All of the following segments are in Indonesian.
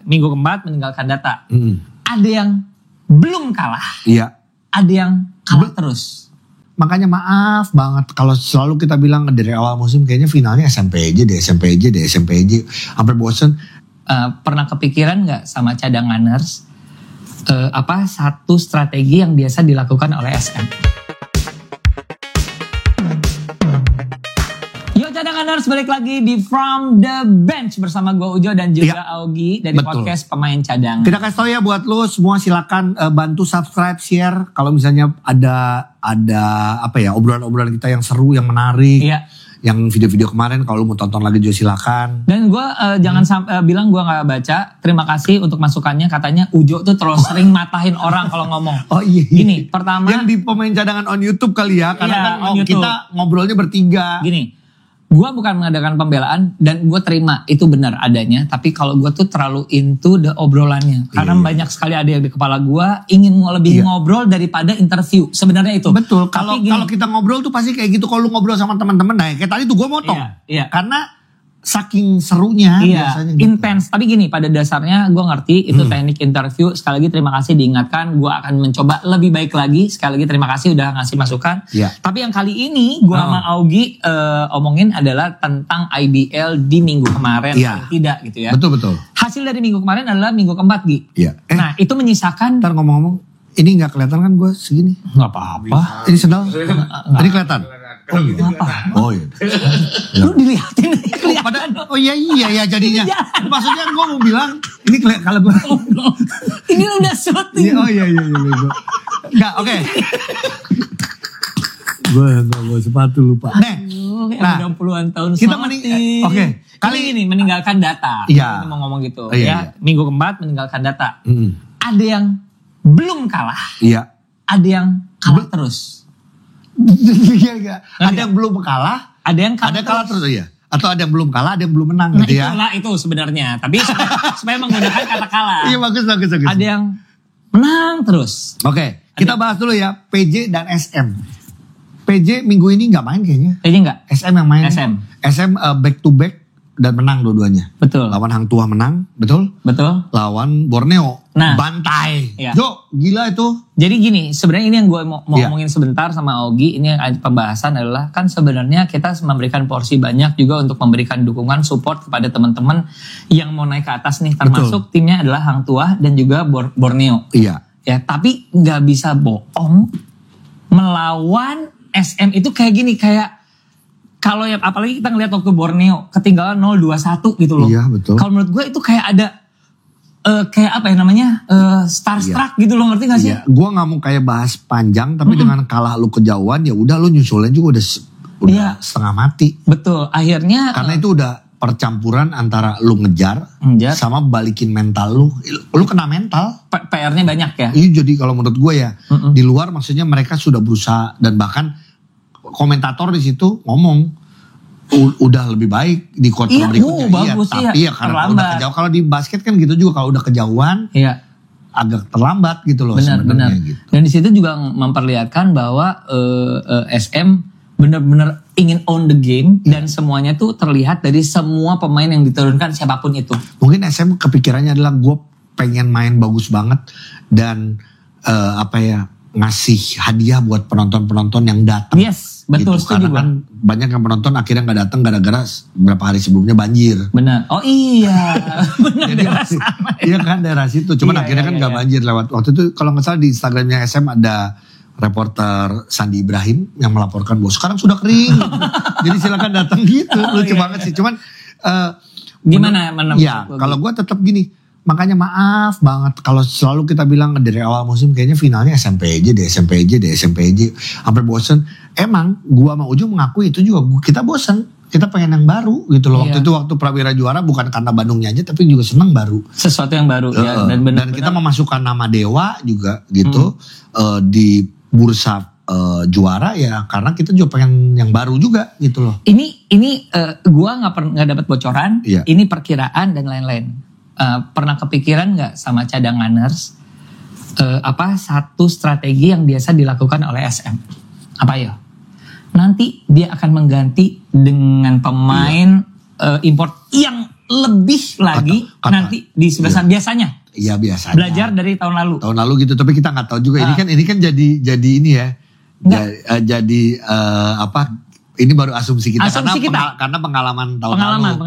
minggu keempat meninggalkan data. Ada yang belum kalah. Iya. Ada yang kalah terus. Makanya maaf banget kalau selalu kita bilang dari awal musim kayaknya finalnya SMP aja deh. Sampai bosen. Pernah kepikiran gak sama cadanganers satu strategi yang biasa dilakukan oleh SM? Yo cadanganers, balik lagi di From the Bench bersama gue Ujo dan juga Augie dari podcast Pemain Cadangan. Kita kasih tau ya buat lo semua, silakan bantu subscribe, share kalau misalnya ada obrolan-obrolan kita yang seru, yang menarik. Iya. Yang video-video kemarin kalau mau tonton lagi juga silakan. Dan gue jangan sampai bilang gue nggak baca. Terima kasih untuk masukannya. Katanya Ujo tuh terlalu sering matahin orang kalau ngomong. Oh iya. Gini, pertama yang di Pemain Cadangan on YouTube kali ya, karena kan kita ngobrolnya bertiga. Gini, gue bukan mengadakan pembelaan dan gue terima itu benar adanya. Tapi kalau gue tuh terlalu into the obrolannya. Karena banyak sekali ada yang di kepala gue ingin lebih ngobrol daripada interview. Sebenarnya itu. Betul. Kalau kita ngobrol tuh pasti kayak gitu. Kalau lu ngobrol sama teman-teman, nah kayak tadi tuh gue motong. Iya. Karena saking serunya biasanya. Intens. Tapi gini, pada dasarnya gue ngerti itu teknik interview. Sekali lagi terima kasih diingatkan. Gue akan mencoba lebih baik lagi. Sekali lagi terima kasih udah ngasih masukan. Tapi yang kali ini gue sama Augie omongin adalah tentang IBL di minggu kemarin. Tidak gitu ya. Betul. Hasil dari minggu kemarin adalah minggu keempat, Gi. Iya. Nah itu menyisakan. Ntar ngomong-ngomong, ini gak kelihatan kan gue segini? Gak apa-apa. Ini sendal? Ini kelihatan? Oh iya. Lu dilihatin kelihatan. Oh iya jadinya. Maksudnya gue mau bilang ini kalau gue ini lu udah syuting. Oh iya. Enggak, oke. Gue enggak bawa sepatu, lupa. Nah, udah puluhan tahun kita kali ini meninggalkan data. Iya. Ini mau ngomong gitu iya. Minggu keempat meninggalkan data. Ada yang belum kalah. Iya. Ada yang kalah terus. Iya. Ada yang belum kalah, ada yang kalah terus ya. Atau ada yang belum kalah, ada yang belum menang gitu ya. Itulah itu sebenarnya. Tapi supaya menggunakan kata kalah. Iya bagus. Ada yang menang terus. Oke, kita bahas dulu ya PJ dan SM. PJ minggu ini nggak main kayaknya. PJ nggak? SM yang main. SM back to back dan menang dua-duanya. Betul. Lawan Hang Tuah menang, betul? Lawan Borneo, bantai. Iya. Jo, gila itu. Jadi gini, sebenarnya ini yang gue mau ngomongin sebentar sama Augie. Ini yang pembahasan adalah kan sebenarnya kita memberikan porsi banyak juga untuk memberikan dukungan support kepada teman-teman yang mau naik ke atas nih. Termasuk timnya adalah Hang Tuah dan juga Borneo. Iya. Ya, tapi nggak bisa bohong melawan SM itu kayak gini, kayak kalau yang apalagi kita ngelihat waktu Borneo ketinggalan 0-2-1 gitu loh. Iya, betul. Kalau menurut gue itu kayak ada kayak starstruck gitu loh, ngerti gak sih? Iya, gue nggak mau kayak bahas panjang, tapi dengan kalah lu kejauhan ya udah lu nyusulnya juga udah setengah mati. Betul, akhirnya karena itu udah percampuran antara lu ngejar sama balikin mental lu. Lu kena mental. PR-nya banyak ya. Iya, jadi kalau menurut gue ya di luar maksudnya mereka sudah berusaha dan bahkan komentator di situ ngomong udah lebih baik di kuarter berikutnya. Bagus, tapi ya karena udah kejauhan. Kalau di basket kan gitu juga, kalau udah kejauhan agak terlambat gitu loh sebenarnya. Gitu. Dan di situ juga memperlihatkan bahwa SM benar-benar ingin own the game dan semuanya tuh terlihat dari semua pemain yang diturunkan siapapun itu. Mungkin SM kepikirannya adalah gue pengen main bagus banget dan ngasih hadiah buat penonton-penonton yang datang. Yes, betul, gitu. Karena kan banyak yang penonton akhirnya nggak datang gara-gara beberapa hari sebelumnya banjir. Benar. Oh iya, benar. Iya kan daerah situ. Cuman akhirnya kan nggak banjir lewat waktu itu. Kalau nggak salah di Instagramnya SM ada reporter Sandi Ibrahim yang melaporkan bahwa sekarang sudah kering. Jadi silakan datang gitu. Lucu banget sih. Cuman gimana? Ya kalau gue tetap gini. Makanya maaf banget kalau selalu kita bilang dari awal musim kayaknya finalnya SMP aja deh. Sampai bosen. Emang gua sama Ujung mengakui itu juga kita bosen. Kita pengen yang baru gitu loh. Waktu itu waktu Prawira juara bukan karena Bandungnya aja tapi juga seneng baru. Sesuatu yang baru ya. Dan kita memasukkan nama Dewa juga gitu di bursa juara ya karena kita juga pengen yang baru juga gitu loh. Ini gua nggak dapat bocoran. Ini perkiraan dan lain-lain. Pernah kepikiran gak sama cadanganers satu strategi yang biasa dilakukan oleh SM? Apa ya? Nanti dia akan mengganti dengan pemain import yang lebih lagi nanti di sebelah sana biasanya. Iya biasanya. Belajar dari tahun lalu. Tahun lalu gitu, tapi kita nggak tahu juga. Ini kan jadi ini ya. Jadi ini baru asumsi kita, karena pengalaman tahun lalu.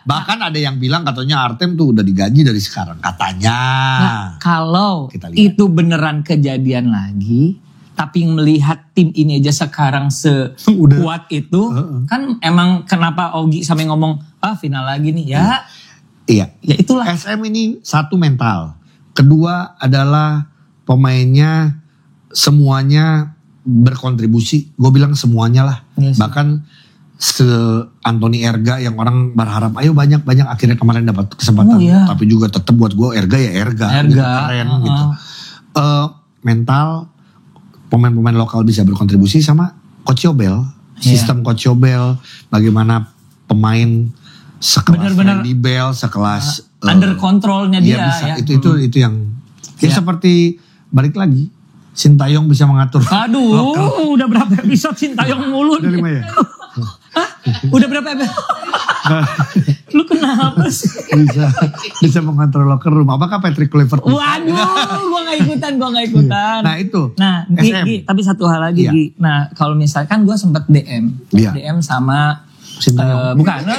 Bahkan ada yang bilang katanya Artem tuh udah digaji dari sekarang katanya. Kalau itu beneran kejadian lagi, tapi melihat tim ini aja sekarang sekuat itu, kan emang kenapa Augie sampai ngomong final lagi nih ya? Iya. Ya itulah. SM ini satu mental, kedua adalah pemainnya semuanya berkontribusi, gue bilang semuanya lah. Yes. Bahkan Anthony Erga yang orang berharap ayo banyak akhirnya kemarin dapat kesempatan, tapi juga tetap buat gue Erga gitu, keren gitu. Mental pemain-pemain lokal bisa berkontribusi sama Coach Yobel, sistem Coach Yobel, bagaimana pemain sekelas Randy Bell, sekelas under controlnya dia bisa, ya. Itu yang seperti balik lagi. Sintayong bisa mengatur. Aduh, udah berapa episode Sintayong mulu? Udah 5 ya? Hah? Udah berapa episode? Lu kenapa sih? Bisa mengatur locker room. Apakah Patrick Kluivert? Waduh, gue gak ikutan. Nah itu. Nah, Gi, tapi satu hal lagi, Gi. Nah, kalau misalkan gue sempat DM sama bukan,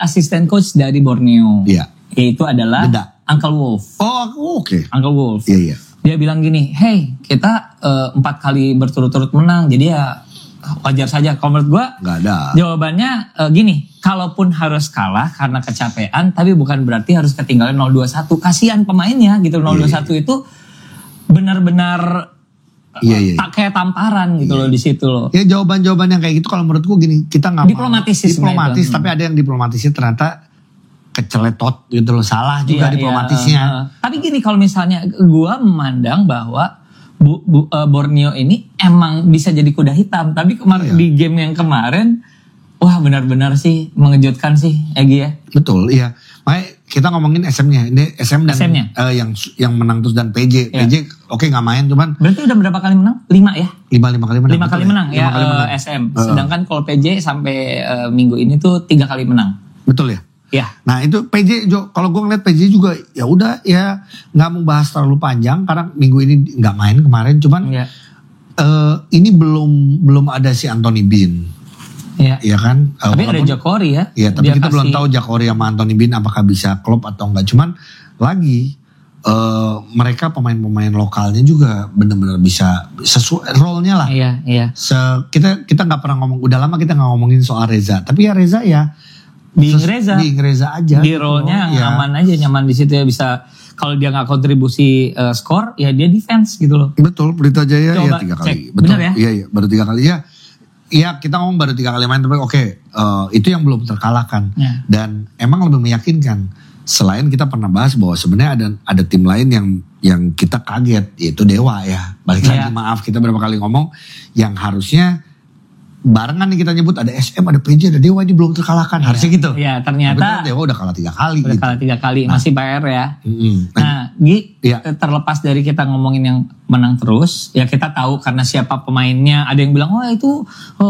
asisten coach dari Borneo. Iya. Yaitu adalah Uncle Wolf. Oh, oke. Uncle Wolf. Iya. Dia bilang gini, hey kita 4 kali berturut-turut menang, jadi ya wajar saja. Kalau menurut gue, nggak ada. Jawabannya gini, kalaupun harus kalah karena kecapean, tapi bukan berarti harus ketinggalan 0-2-1. Kasihan pemainnya gitu, 0-2-1 itu benar-benar tak kayak tamparan gitu loh di situ loh. Ya jawaban-jawaban yang kayak gitu kalau menurut gue gini, kita nggak diplomatis, tapi ada yang diplomatisnya ternyata keceletot gitu loh, salah juga diplomatisnya. Tapi gini, kalau misalnya gue memandang bahwa Borneo ini emang bisa jadi kuda hitam, tapi kemarin di game yang kemarin, wah benar-benar sih mengejutkan sih, Egy ya. Betul, iya. Makanya kita ngomongin SM-nya, ini SM dan yang menang terus dan PJ. PJ oke nggak main, cuman. Berarti udah berapa kali menang? 5 ya? 5 kali menang. 5 kali menang ya, SM. Sedangkan kalau PJ sampai minggu ini tuh 3 kali menang. Betul ya? Ya. Nah itu PJ, kalau gue ngeliat PJ juga ya udah ya nggak mau bahas terlalu panjang karena minggu ini nggak main kemarin, cuman ini belum ada si Anthony Bean, ya kan? Tapi ada Jokori ya. Iya, tapi kita belum tahu Jokori sama Anthony Bean apakah bisa klop atau enggak. Cuman lagi mereka pemain-pemain lokalnya juga benar-benar bisa sesuai role-nya lah. Iya. Kita nggak pernah ngomong, udah lama kita nggak ngomongin soal Reza, tapi ya Reza ya. Being Reza aja. Di role-nya aman aja, nyaman di situ ya, bisa kalau dia nggak kontribusi skor ya dia defense gitu loh. Betul, Pelita Jaya ya 3 kali. Betul. Benar ya? Iya, baru 3 kali ya. Iya, kita ngomong baru 3 kali main, tapi itu yang belum terkalahkan. Dan emang lebih meyakinkan. Selain kita pernah bahas bahwa sebenarnya ada tim lain yang kita kaget, yaitu Dewa ya. Balik lagi, maaf kita berapa kali ngomong yang harusnya barengan nih kita nyebut, ada SM, ada PJ, ada Dewa, ini belum terkalahkan. Harusnya gitu. Iya, ternyata Dewa udah kalah 3 kali. Udah kalah 3 kali, masih PR ya. Nah, Gi, terlepas dari kita ngomongin yang menang terus, ya kita tahu karena siapa pemainnya. Ada yang bilang, itu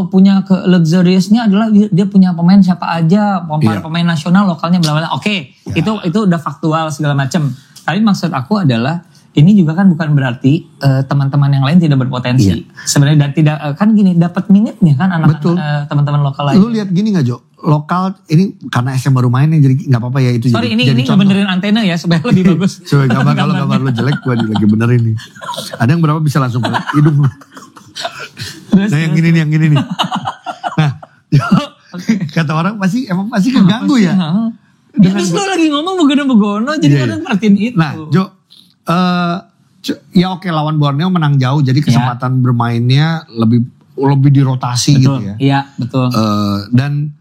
punya luxuriousnya adalah dia punya pemain siapa aja, pemain nasional, lokalnya bla-bla. Oke, itu udah faktual segala macam. Tapi maksud aku adalah, ini juga kan bukan berarti teman-teman yang lain tidak berpotensi. Sebenarnya dan tidak kan gini, dapat minitnya kan anak-anak teman-teman lokal lain. Lu lihat gini nggak Jo? Lokal ini karena SM baru main jadi nggak apa-apa ya itu. Sorry, ini benerin antena ya supaya lebih bagus. Coba kalau gambar lu jelek gua lagi benerin nih. Ada yang berapa bisa langsung ke hidung lu. Nah yang gini nih. Nah, kata orang pasti keganggu ya. Terus lu lagi ngomong begono-begono jadi kadang perhatiin itu. Nah, Jo, ya oke, lawan Borneo menang jauh, jadi kesempatan bermainnya lebih dirotasi gitu ya. Iya, betul. Dan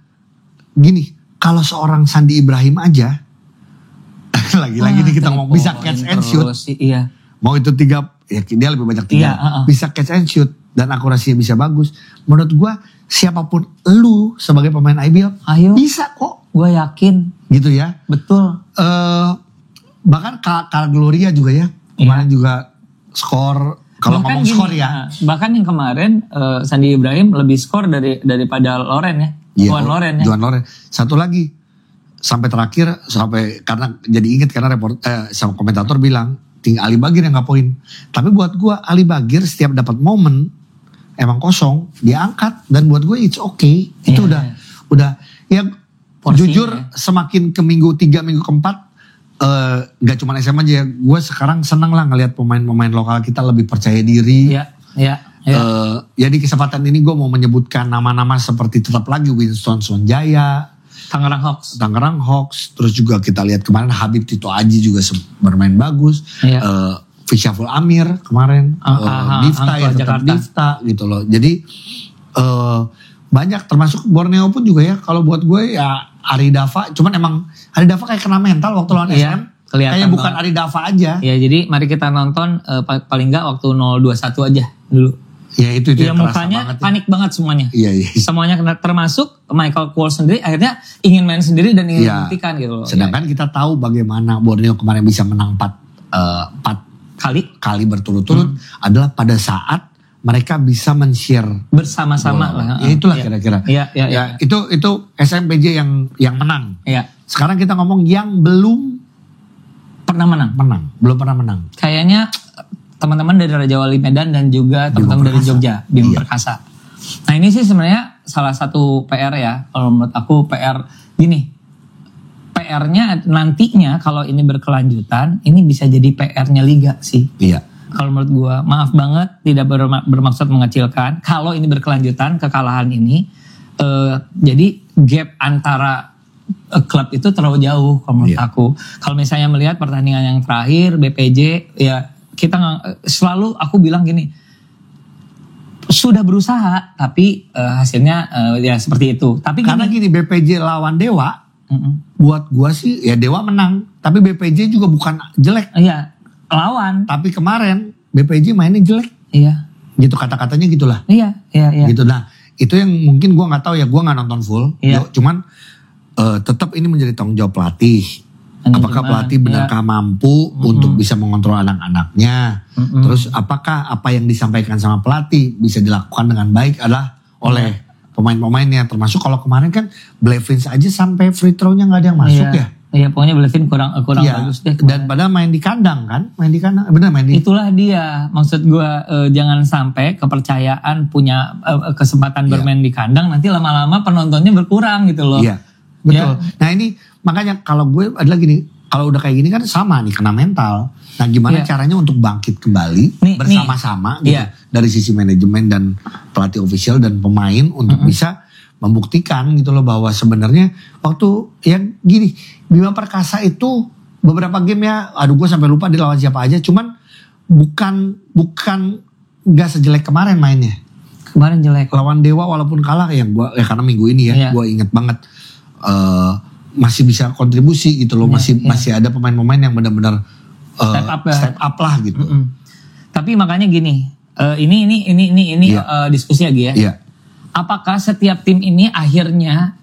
gini, kalau seorang Sandi Ibrahim aja, lagi-lagi nih kita ngomong bisa catch and shoot. Iya. Mau itu 3, ya dia lebih banyak 3. Bisa catch and shoot dan akurasinya bisa bagus. Menurut gua siapapun lu sebagai pemain IBL, bisa kok. Gua yakin. Gitu ya. Betul. Bahkan Kak Gloria juga ya, kemarin juga skor, kalau ngomong skor ya. Bahkan yang kemarin Sandi Ibrahim lebih skor daripada Loren ya. Juan Loren. Satu lagi, sampai terakhir karena jadi inget karena sama komentator bilang tinggal Ali Bagir yang nggak poin. Tapi buat gue Ali Bagir setiap dapat momen emang kosong dia angkat dan buat gue it's okay. Itu udah ya porsinya, jujur semakin ke minggu 3 minggu keempat nggak cuma SM aja ya. Gue sekarang seneng lah ngelihat pemain-pemain lokal kita lebih percaya diri. Ya di kesempatan ini gue mau menyebutkan nama-nama seperti tetap lagi Winston Sonjaya, Tangerang Hawks, terus juga kita lihat kemarin Habib Tito Aji juga bermain bagus, Fishaful Amir kemarin, Difta ya tetap Difta gitu loh. Jadi banyak termasuk Borneo pun juga ya. Kalau buat gue ya Aridava, cuman emang Aridava kayak kena mental waktu lawan SM. Kayak bukan Aridava aja. Ya jadi mari kita nonton paling nggak waktu 021 aja dulu. Ya itu ya mukanya banget, panik banget semuanya. Iya. Semuanya termasuk Michael Kowal sendiri akhirnya ingin main sendiri dan ingin membuktikan gitu loh. Sedangkan kita tahu bagaimana Borneo kemarin bisa menang 4 kali berturut-turut adalah pada saat mereka bisa men-share bersama-sama. Ya itulah kira-kira. Ya. Itu SMPJ yang menang. Iya. Sekarang kita ngomong yang belum pernah menang. Belum pernah menang. Kayaknya teman-teman dari Raja Wali Medan dan juga teman-teman dari Jogja, Bima Perkasa. Nah ini sih sebenarnya salah satu PR ya, kalau menurut aku PR gini. PR-nya nantinya kalau ini berkelanjutan, ini bisa jadi PR-nya Liga sih. Iya. Kalau menurut gue, maaf banget tidak bermaksud mengecilkan. Kalau ini berkelanjutan, kekalahan ini, jadi gap antara klub itu terlalu jauh kalau menurut aku. Kalau misalnya melihat pertandingan yang terakhir, BPJ, ya kita selalu aku bilang gini, sudah berusaha tapi hasilnya ya seperti itu. Tapi karena gini BPJ lawan Dewa, buat gua sih ya Dewa menang, tapi BPJ juga bukan jelek. Iya, lawan. Tapi kemarin BPJ mainnya jelek. Iya. Gitu kata-katanya gitulah. Iya. Gitu nah, itu yang mungkin gua nggak tahu ya, gua nggak nonton full. Iya. Cuman tetap ini menjadi tanggung jawab pelatih. Apakah pelatih benarkah mampu untuk bisa mengontrol anak-anaknya? Terus apakah apa yang disampaikan sama pelatih bisa dilakukan dengan baik adalah oleh pemain-pemainnya? Termasuk kalau kemarin kan Blevins aja sampai free throw-nya gak ada yang masuk ya? Iya, pokoknya Blevins kurang bagus deh. Dan padahal main di kandang kan? Benar main di. Itulah dia, maksud gue jangan sampai kepercayaan punya kesempatan bermain di kandang nanti lama-lama penontonnya berkurang gitu loh. Iya, betul. Nah ini makanya kalau gue adalah gini, kalau udah kayak gini kan sama nih kena mental. Nah gimana caranya untuk bangkit kembali bersama-sama gitu dari sisi manajemen dan pelatih official dan pemain untuk bisa membuktikan gitu loh bahwa sebenarnya waktu ya gini, Bima Perkasa itu beberapa game ya, aduh gue sampai lupa dia lawan siapa aja, cuman bukan nggak sejelek kemarin mainnya. Kemarin jelek. Lawan Dewa walaupun kalah ya gue karena minggu ini ya gue inget banget. Masih bisa kontribusi gitu loh, masih ada pemain-pemain yang benar-benar step up lah gitu. Tapi makanya gini, ini diskusi lagi ya. Iya. Apakah setiap tim ini akhirnya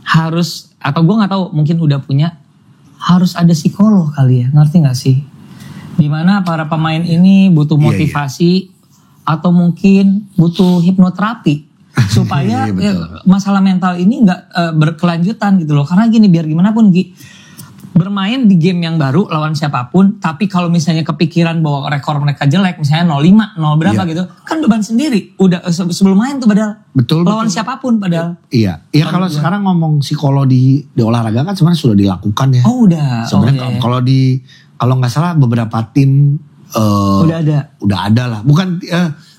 harus, atau gue nggak tahu, mungkin udah punya, harus ada psikolog kali ya, ngerti nggak sih? Dimana para pemain ini butuh motivasi atau mungkin butuh hipnoterapi. Supaya masalah mental ini nggak berkelanjutan gitu loh. Karena gini, biar gimana pun bermain di game yang baru lawan siapapun, tapi kalau misalnya kepikiran bahwa rekor mereka jelek, misalnya 0-5, 0 berapa gitu, kan beban sendiri. Udah sebelum main tuh padahal. Betul. Lawan siapapun padahal. Iya. Iya kalau sekarang ngomong psikolog di olahraga kan sebenarnya sudah dilakukan ya. Oh udah. Sebenarnya kalau nggak salah beberapa tim udah ada lah. Bukan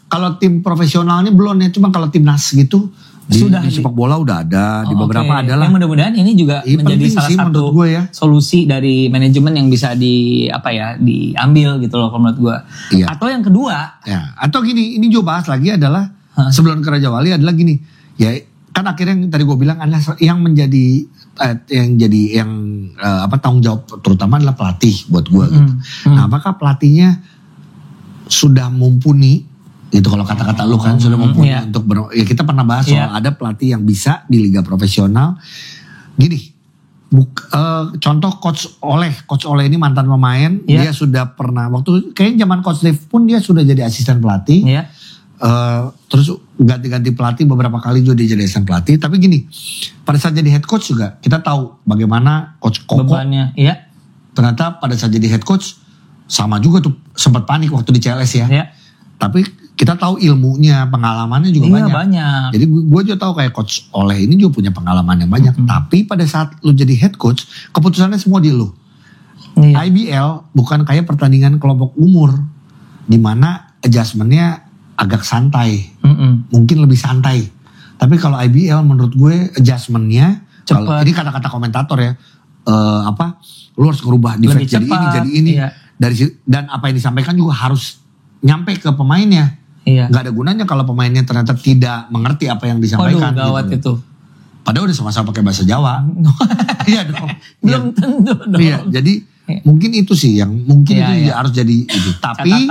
kalau tim profesionalnya belum ya, cuma kalau timnas gitu di sepak bola udah ada, di beberapa adalah. Yang mudah-mudahan ini juga menjadi salah satu solusi dari manajemen yang bisa diambil gitu loh menurut gue. Iya. Atau yang kedua, atau gini, ini juga bahas lagi adalah sebelum ke Raja Wali adalah gini, ya kan akhirnya yang tadi gue bilang adalah yang menjadi tanggung jawab terutama adalah pelatih buat gue gitu. Nah, apakah pelatihnya sudah mumpuni? Itu kalau kata-kata lu kan sudah mumpuni untuk kita pernah bahas soal ada pelatih yang bisa di liga profesional. Gini, contoh Coach Oleh ini mantan pemain, dia sudah pernah waktu kayaknya zaman Coach Dev pun dia sudah jadi asisten pelatih. Terus ganti-ganti pelatih beberapa kali juga dia jadi asisten pelatih. Tapi gini, pada saat jadi head coach juga kita tahu bagaimana coach Koko. Bebannya, iya. Ternyata pada saat jadi head coach sama juga tuh sempat panik waktu di CLS ya. Iya. Tapi kita tahu ilmunya, pengalamannya juga banyak. Jadi gue juga tahu kayak coach Oleh ini juga punya pengalaman yang banyak. Tapi pada saat lu jadi head coach, keputusannya semua di lu. Iya. IBL bukan kayak pertandingan kelompok umur, di mana adjustmentnya agak santai, mungkin lebih santai. Tapi kalau IBL menurut gue adjustmentnya, kalau ini kata-kata komentator ya, lu harus ngerubah defense jadi ini. Iya. Dan apa yang disampaikan juga harus nyampe ke pemainnya. Iya. Gak ada gunanya kalau pemainnya ternyata tidak mengerti apa yang disampaikan. Waduh, gawat gitu. Itu. Padahal udah sama-sama pakai bahasa Jawa. Iya dong. Belum tentu dong. Iya, jadi mungkin itu sih yang mungkin itu harus jadi itu. Tapi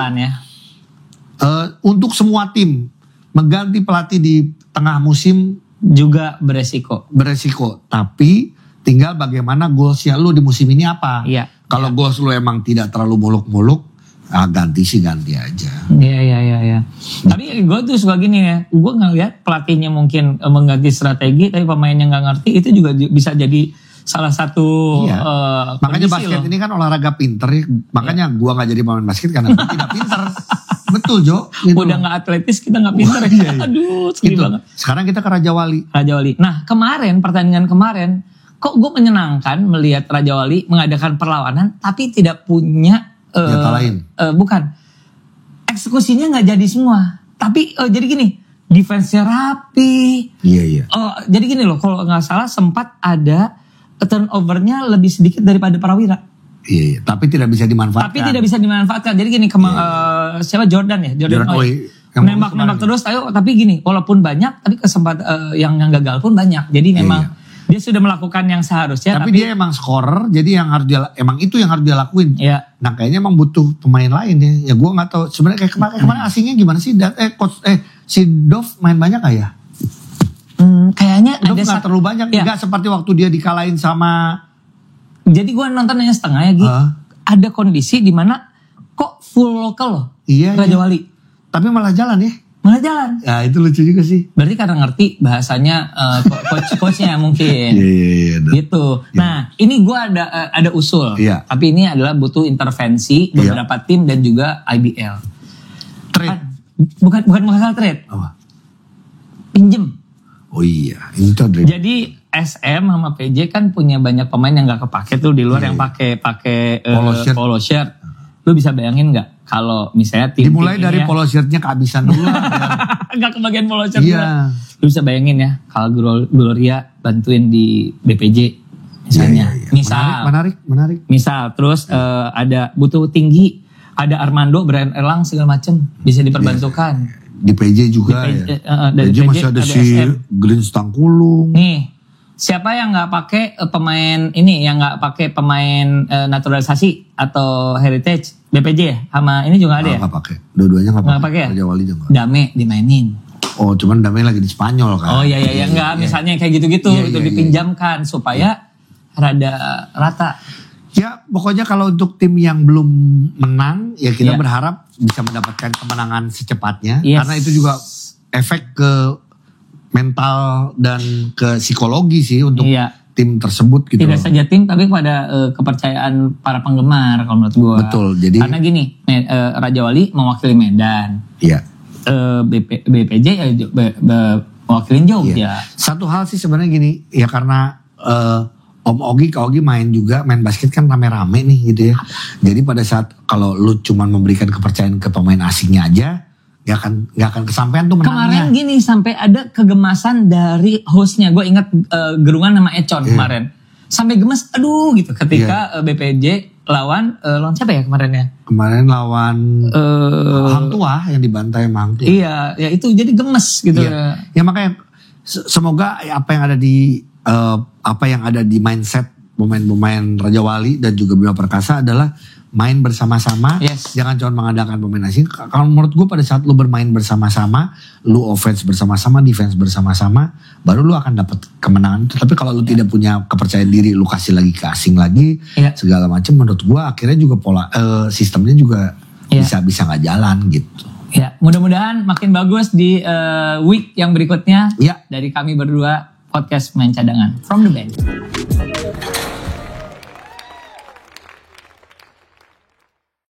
untuk semua tim mengganti pelatih di tengah musim juga beresiko. Tapi tinggal bagaimana goalsnya lu di musim ini apa. Iya. Kalau goals lu emang tidak terlalu muluk-muluk, ganti aja. Iya. Tapi gue tuh suka gini ya, gue ngeliat pelatihnya mungkin mengganti strategi, tapi pemainnya nggak ngerti, itu juga bisa jadi salah satu. Makanya basket ini kan olahraga pinter ya. Makanya gue nggak jadi pemain basket karena gue tidak pinter. Betul Jo. Gitu. Udah nggak atletis kita nggak pinter. Iya. Aduh, sedih banget. Sekarang kita ke Raja Wali. Nah pertandingan kemarin, kok gue menyenangkan melihat Raja Wali mengadakan perlawanan, tapi tidak punya lain. Bukan. Eksekusinya nggak jadi semua. Tapi jadi gini, defense-nya rapi. Iya. Jadi gini loh, kalau nggak salah sempat ada turnover-nya lebih sedikit daripada Prawira. Iya. Tapi tidak bisa dimanfaatkan. Jadi gini, siapa Jordan ya? Jordan Oi. Nembak terus, tapi gini, walaupun banyak, tapi kesempatan yang gagal pun banyak. Jadi memang dia sudah melakukan yang seharusnya. Tapi dia emang scorer, jadi emang itu yang harus dia lakuin. Iya. Nah kayaknya emang butuh pemain lain ya. Ya gue nggak tahu. Sebenarnya kayak kemarin asingnya gimana sih? Si Dov main banyak gak ya? Kayaknya Dov nggak terlalu banyak. Nggak seperti waktu dia dikalahin sama. Jadi gue nonton hanya setengah ya gitu. Ada kondisi di mana kok full lokal loh. Iya. Raja Wali. Tapi malah jalan ya. Ya itu lucu juga sih. Berarti karena ngerti bahasanya coachnya mungkin. Iya. Gitu. Nah ini gue ada usul. Iya. Tapi ini adalah butuh intervensi beberapa tim dan juga IBL. Trade. Bukan masalah trade. Apa? Pinjem. Oh iya. Ini trade. Jadi SM sama PJ kan punya banyak pemain yang gak kepake tuh di luar yang pakai polo shirt. Lu bisa bayangin gak? Kalau misalnya tim dimulai dari polo shirtnya kehabisan dulu. Gak kebagian polo shirt. Iya. Lu bisa bayangin ya, kalau Gloria bantuin di BPJ misalnya. Iya. Misal. Menarik. Misal terus ada butuh tinggi, ada Armando, Brian Erlang segala macem bisa diperbantukan. Di PJ juga dari PJ masih ada si Green Stangkulung. Nih, siapa yang nggak pakai pemain ini, yang nggak pakai pemain naturalisasi atau heritage? BPJ ya, sama ini juga ada ya? Nggak pakai, dua-duanya nggak pakai ya? Raja Wali juga. Dame dimainin. Oh, cuman Dame lagi di Spanyol kan? Oh iya, enggak, misalnya kayak gitu-gitu itu dipinjamkan supaya rada rata. Ya pokoknya kalau untuk tim yang belum menang ya kita berharap bisa mendapatkan kemenangan secepatnya. Karena itu juga efek ke mental dan ke psikologi sih untuk tim tersebut gitu. Tidak saja tim tapi pada kepercayaan para penggemar kalau menurut gue. Betul. Jadi karena gini, Raja Wali mewakili Medan. Iya. BPJ ya mewakilin Jogja. Iya. Satu hal sih sebenarnya gini, ya karena Om Ogi, Kak Ogi main basket kan rame-rame nih gitu ya. Jadi pada saat kalau lu cuman memberikan kepercayaan ke pemain asingnya aja, gak akan kesampaian tuh menangnya. Kemarin gini sampai ada kegemasan dari hostnya. Gue ingat gerungan nama Econ kemarin. Sampai gemes, aduh gitu. Ketika BPJ lawan siapa ya kemarin ya? Kemarin lawan Hang Tuah yang dibantai sama Hang Tuah. Iya, ya itu jadi gemes gitu. Ya makanya semoga apa yang ada di mindset pemain-pemain Raja Wali dan juga Bima Perkasa adalah main bersama-sama, jangan cuma mengandalkan pemain asing. Kalau menurut gue pada saat lu bermain bersama-sama, lu offense bersama-sama, defense bersama-sama, baru lu akan dapat kemenangan itu. Tapi kalau lu tidak punya kepercayaan diri, lu kasih lagi ke asing lagi, segala macam, menurut gue akhirnya juga sistemnya juga bisa nggak jalan gitu. Ya, mudah-mudahan makin bagus di week yang berikutnya. Ya. Dari kami berdua podcast Main Cadangan from the bench.